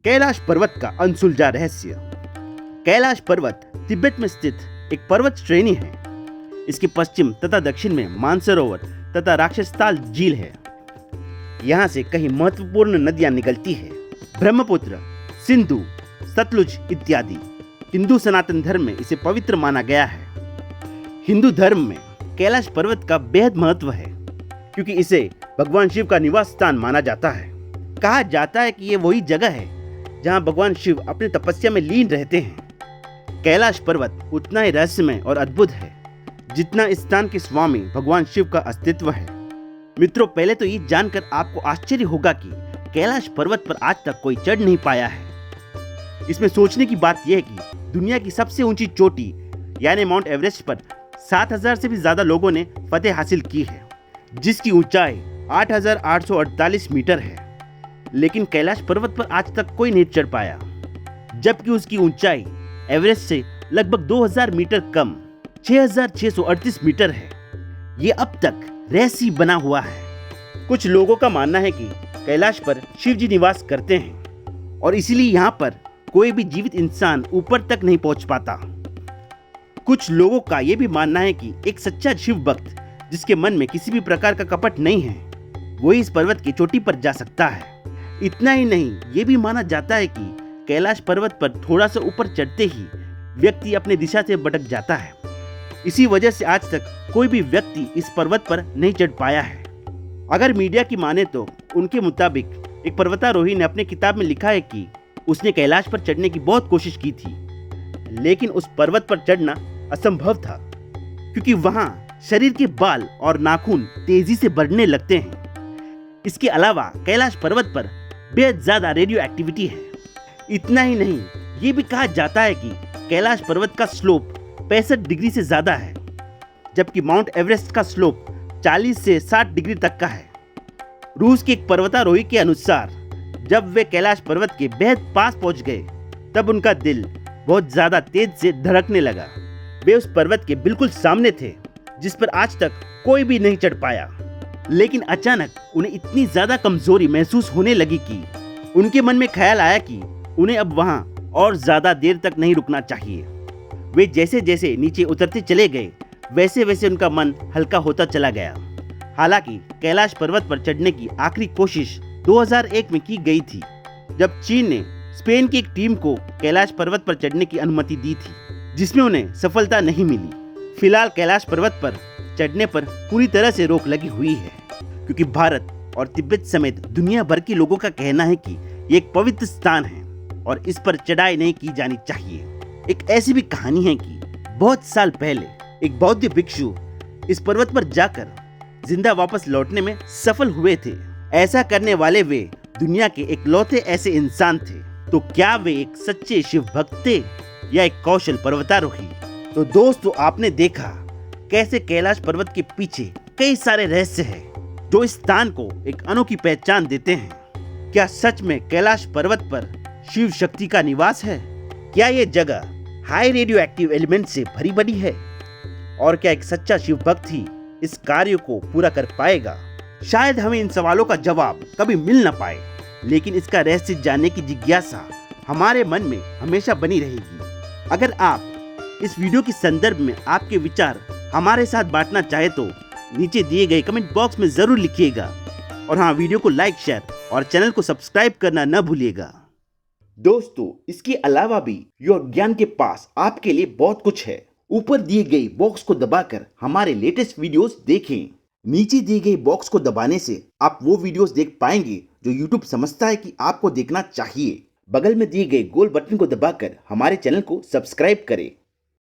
कैलाश पर्वत का अनसुलझा रहस्य। कैलाश पर्वत तिब्बत में स्थित एक पर्वत श्रेणी है। इसके पश्चिम तथा दक्षिण में मानसरोवर तथा राक्षसताल झील है। यहाँ से कई महत्वपूर्ण नदियां निकलती है, ब्रह्मपुत्र, सिंधु, सतलुज इत्यादि। हिंदू सनातन धर्म में इसे पवित्र माना गया है। हिंदू धर्म में कैलाश पर्वत का बेहद महत्व है, क्योंकि इसे भगवान शिव का निवास स्थान माना जाता है। कहा जाता है कि ये वही जगह है जहाँ भगवान शिव अपनी तपस्या में लीन रहते हैं। कैलाश पर्वत उतना ही रहस्यमय और अद्भुत है जितना इस स्थान के स्वामी भगवान शिव का अस्तित्व है। मित्रों, पहले तो ये जानकर आपको आश्चर्य होगा कि कैलाश पर्वत पर आज तक कोई चढ़ नहीं पाया है। इसमें सोचने की बात यह है कि दुनिया की सबसे ऊंची चोटी यानी माउंट एवरेस्ट पर 7,000 से भी ज्यादा लोगों ने फतेह हासिल की है, जिसकी ऊंचाई 8,848 मीटर है। लेकिन कैलाश पर्वत पर आज तक कोई नहीं चढ़ पाया, जबकि उसकी ऊंचाई एवरेस्ट से लगभग 2,000 मीटर कम 6,638 मीटर है। ये अब तक रहस्य बना हुआ है। कुछ लोगों का मानना है कि कैलाश पर शिव जी निवास करते हैं और इसीलिए यहाँ पर कोई भी जीवित इंसान ऊपर तक नहीं पहुंच पाता। कुछ लोगों का यह भी मानना है कि एक सच्चा शिव भक्त जिसके मन में किसी भी प्रकार का कपट नहीं है, वही इस पर्वत की चोटी पर जा सकता है। इतना ही नहीं, ये भी माना जाता है कि कैलाश पर्वत पर थोड़ा सा ऊपर चढ़ते ही व्यक्ति अपनी दिशा से भटक जाता है। इसी वजह से आज तक कोई भी व्यक्ति इस पर्वत पर नहीं चढ़ पाया है। अगर मीडिया की माने तो उनके मुताबिक एक पर्वतारोही ने अपने किताब में लिखा है कि उसने कैलाश पर चढ़ने की बहुत कोशिश की थी, लेकिन उस पर्वत पर चढ़ना असंभव था, क्योंकि वहां शरीर के बाल और नाखून तेजी से बढ़ने लगते हैं। इसके अलावा कैलाश पर्वत पर बेहद ज्यादा रेडियो एक्टिविटी है। इतना ही नहीं, ये भी कहा जाता है कि कैलाश पर्वत का स्लोप 65 डिग्री से ज्यादा है, जबकि माउंट एवरेस्ट का स्लोप 40 से 60 डिग्री तक का है। रूस के एक पर्वतारोही के अनुसार जब वे कैलाश पर्वत के बेहद पास पहुंच गए, तब उनका दिल बहुत ज्यादा तेज से धड़कने लगा। वे उस पर्वत के बिल्कुल सामने थे, जिस पर आज तक कोई भी नहीं चढ़ पाया। लेकिन अचानक उन्हें इतनी ज्यादा कमजोरी महसूस होने लगी कि उनके मन में ख्याल आया कि उन्हें अब वहां और ज्यादा देर तक नहीं रुकना चाहिए। वे जैसे जैसे नीचे उतरते चले गए, वैसे वैसे उनका मन हल्का होता चला गया। हालांकि कैलाश पर्वत पर चढ़ने की आखिरी कोशिश 2001 में की गई थी, जब चीन ने स्पेन की एक टीम को कैलाश पर्वत पर चढ़ने की अनुमति दी थी, जिसमें उन्हें सफलता नहीं मिली। फिलहाल कैलाश पर्वत पर चढ़ने पर पूरी तरह से रोक लगी हुई है, क्योंकि भारत और तिब्बत समेत दुनिया भर के लोगों का कहना है कि ये एक पवित्र स्थान है और इस पर चढ़ाई नहीं की जानी चाहिए। एक ऐसी भी कहानी है कि बहुत साल पहले एक बौद्ध भिक्षु इस पर्वत पर जाकर जिंदा वापस लौटने में सफल हुए थे। ऐसा करने वाले वे दुनिया के इकलौते ऐसे इंसान थे। तो क्या वे एक सच्चे शिव भक्त थे या एक कौशल पर्वतारोही? तो दोस्तों, आपने देखा कैसे कैलाश पर्वत के पीछे कई सारे रहस्य हैं जो इस स्थान को एक अनोखी पहचान देते हैं। क्या सच में कैलाश पर्वत पर शिव शक्ति का निवास है? क्या ये जगह हाई रेडियो एक्टिव एलिमेंट से भरी भरी है? और क्या एक सच्चा शिव भक्त ही इस कार्य को पूरा कर पाएगा? शायद हमें इन सवालों का जवाब कभी मिल न पाए, लेकिन इसका रहस्य जानने की जिज्ञासा हमारे मन में हमेशा बनी रहेगी। अगर आप इस वीडियो के संदर्भ में आपके विचार हमारे साथ बांटना चाहे तो नीचे दिए गए कमेंट बॉक्स में जरूर लिखिएगा। और हाँ, वीडियो को लाइक, शेयर और चैनल को सब्सक्राइब करना न भूलिएगा। दोस्तों, इसके अलावा भी योग ज्ञान के पास आपके लिए बहुत कुछ है। ऊपर दिए गए बॉक्स को दबाकर हमारे लेटेस्ट वीडियोस देखें। नीचे दिए गए बॉक्स को दबाने से आप वो वीडियोस देख पाएंगे जो यूट्यूब समझता है कि आपको देखना चाहिए। बगल में दिए गए गोल बटन को दबाकर हमारे चैनल को सब्सक्राइब करें।